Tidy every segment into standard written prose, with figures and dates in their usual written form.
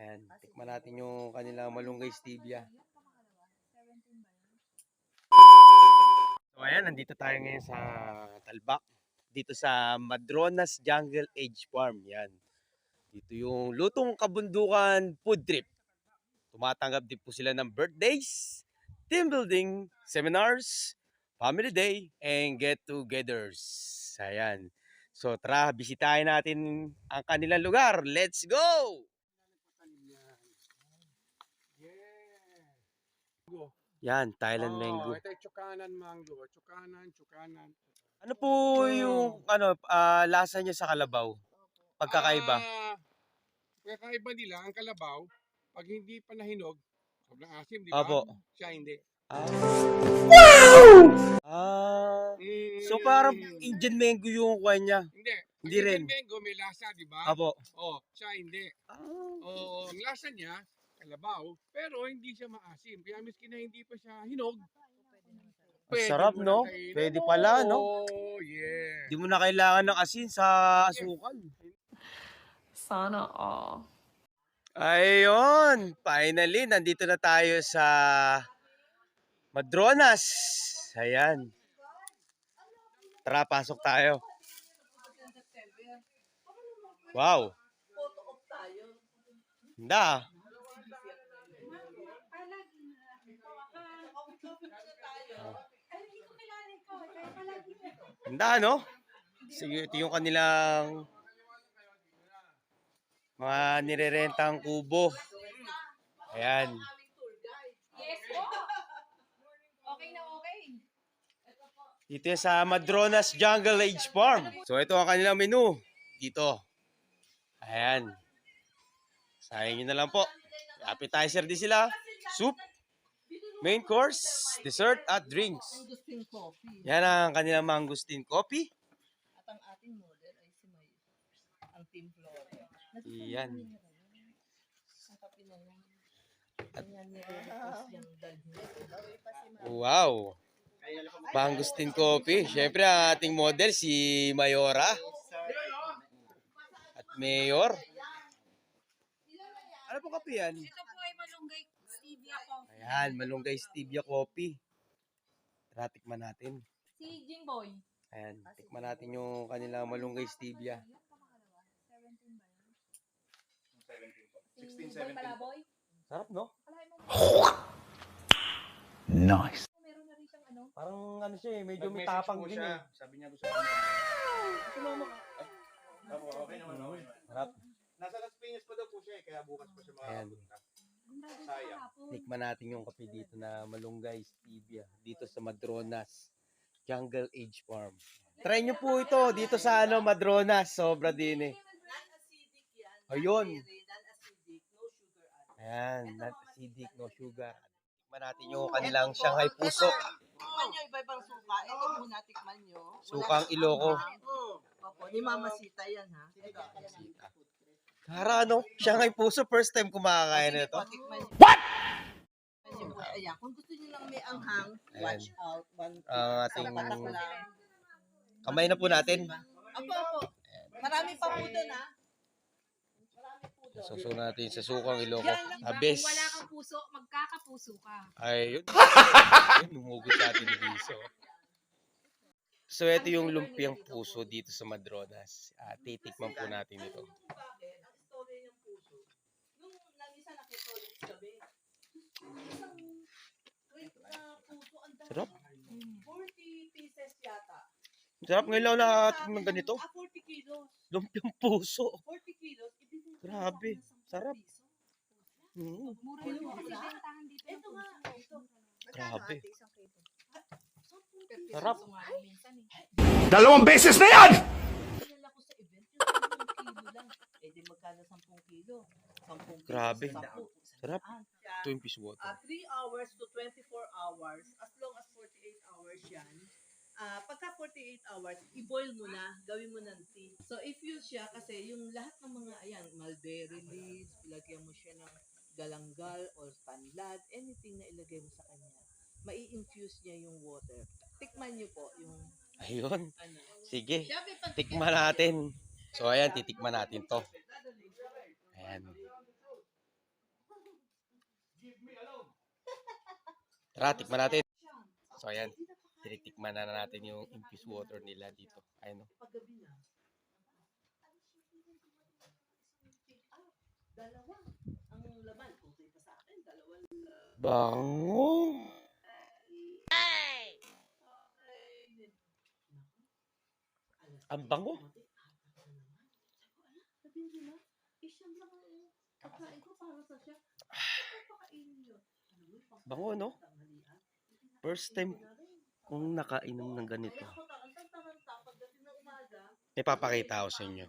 Ayan, tikman natin yung kanilang malunggay stevia. So ayan, nandito tayo ngayon sa Talbak. Dito sa Madronas Jungle Age Farm. Yan. Dito yung Lutong Kabundukan Food Trip. Tumatanggap din po sila ng birthdays, team building, seminars, family day, and get-togethers. Ayan. So tara, bisitahin natin ang kanilang lugar. Let's go! Yan, Thailand mango. Ito yung Chukanan mango. Chukanan. Ano po yung lasa niya sa kalabaw? Pagkakaiba. Pagkakaiba nila, ang kalabaw, pag hindi pa nahinog, sobrang asim, di ba? Opo. Siya hindi. So parang Indian mango yung kuha niya. Hindi rin. Indian mango may lasa, di ba? Opo. Oh, siya hindi. Ang lasa niya, kalabaw, pero hindi siya maasim. Kaya miski na hindi pa siya hinog, Sarap, no? Pwede pala, no? Oh, yeah. Di mo na kailangan ng asin sa asukal. Sana all. Ayun, finally, nandito na tayo sa Madronas. Ayan. Tara, pasok tayo. Wow. Handa. Handa, no? Sige, ito yung kanilang mga nirerentang kubo. Ayan. Yes po. Okay na okay. Dito sa Madronas Jungle Age Farm. So ito ang kanilang menu. Dito. Ayan. Sayang nyo na lang po. Appetizer din sila. Soup. Main course. Dessert at drinks. Mangosteen coffee. Yan ang kanilang mangosteen coffee. At ang ating model ay si May. Ang Team Flora. Yan. Ang kape na yan. Ganyan nire-request yung dalhin. Wow. Mangosteen coffee. Siyempre ang ating model si Mayora. At Mayor. Ano po kape yan? Ito po ay malunggay stevia coffee. Ayan, malunggay stevia coffee. Tara, tikman natin. Si Jimboy. Ayan, tikman natin yung kanilang malunggay stevia. 16, 17. Palaboy. Sarap, no? Nice. Meron na rin siyang ano. Parang ano siya eh, medyo may tapang din eh. Sabi niya gusto niya. Okay naman. Sarap. Nasa Las Piñas pa daw po siya kaya bukas pa siya makapunta. Sayang. Tikman natin yung kape dito na malunggay stevia. Dito sa Madronas Jungle Age Farm. Try nyo po ito dito sa Madronas. Sobra din eh. Non-acidic yan. Ayun. Non-acidic, no sugar added. Ayan, not acidic, no sugar. Tikman natin yung kanilang Shanghai Puso. Tikman nyo iba-ibang suka. Ito muna tikman nyo. Sukang Ilocos. Opo, ni Mama Sita yan ha. Kara, no? Shanghai Puso, first time kumakakain na ito. What? Ayan, kung gusto nyo lang may anghang, watch out. Ang ating Patak lang. kamay na po natin. Opo. Marami pa po doon ha. Susunod natin sa Sukang Ilocos. Diba, Abes. kung wala kang puso, magkakapuso ka. Ay, yun. Numugot sa atin ni Biso. So, ito yung lumpiang puso dito sa Madronas. Titikman po natin ito. Ang story ng puso. Nung nag-isa nakitolit gabi, isang wait na puso, ang dami. Sarap. 40 pieces yata. Sarap ngayon lang nakatikman ng ganito. 40 kilos. Lumpiang puso. 40 kilos. Ibigay ko Grabe. lang ng 10 Sarap. piso. Mura yung kasi bentahan dito. Ito nga. Ito. Grabe. Isang kilo. Sarap. Minsan eh. 2 beses na yan! Pinala ko sa event, yung 10 kilo lang. Eh di magkano 10 kilo? 10 kilo. Grabe. 10. Sarap. Ah, Ito yung fish water. 3 hours to 24 hours, as long as 48 hours yan. Pagka 48 hours, i-boil mo na, gawin mo ng tea. So, i-fuse siya kasi yung lahat ng mga, ayan, mulberry leaves, ilagyan mo siya ng galanggal or tanlad, anything na ilagay mo sa kanya. Mai-infuse niya yung water. Tikman niyo po yung, Ayun. ano. Sige. Siyempre, pag Tikman natin. So, ayan, titikman natin to. Ayan. Tara, tikman natin. So, ayan. Tinitikman na natin yung infused water nila dito. Ayun, no? Paggabi na. Dalawa. Ang laman, okay pa sa akin. Dalawang Bango. Ang bango. Sabi nila, siyang lang ang pagkain ko para sa siya. Pagpakainin yun. Bango, no? First time kong nakainom ng ganito. Ipapakita ko sa inyo.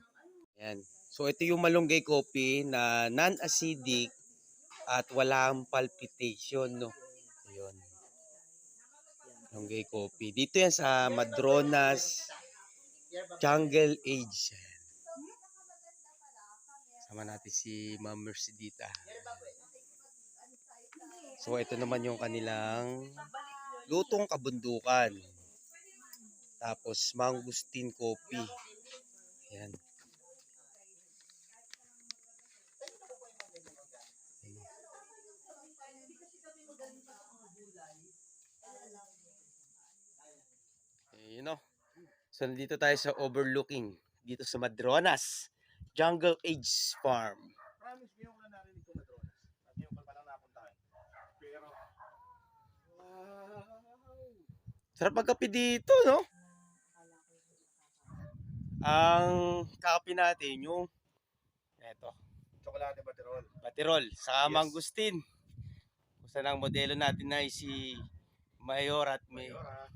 Ayan. So, ito yung malunggay coffee na non-acidic at walang palpitation, no? Ayun. Malunggay coffee. Dito yan sa Madronas Jungle Age. Sama natin si Ma'am Mercedita. So, ito naman yung kanilang lutong kabundukan. Tapos, mangustin coffee. Ayan. You know. So, nandito tayo sa overlooking. Dito sa Madronas Jungle Age Farm. Promise, ngayon ko na narinig ko Madronas. Ngayon ko pa lang napuntahan. Pero, wow! Sarap magkape dito, no? Ang kape natin yung eto, Chocolate Baterol. Baterol, saka Yes. mangustin. Kung saan ang modelo natin ay si Mayor at May Mayora.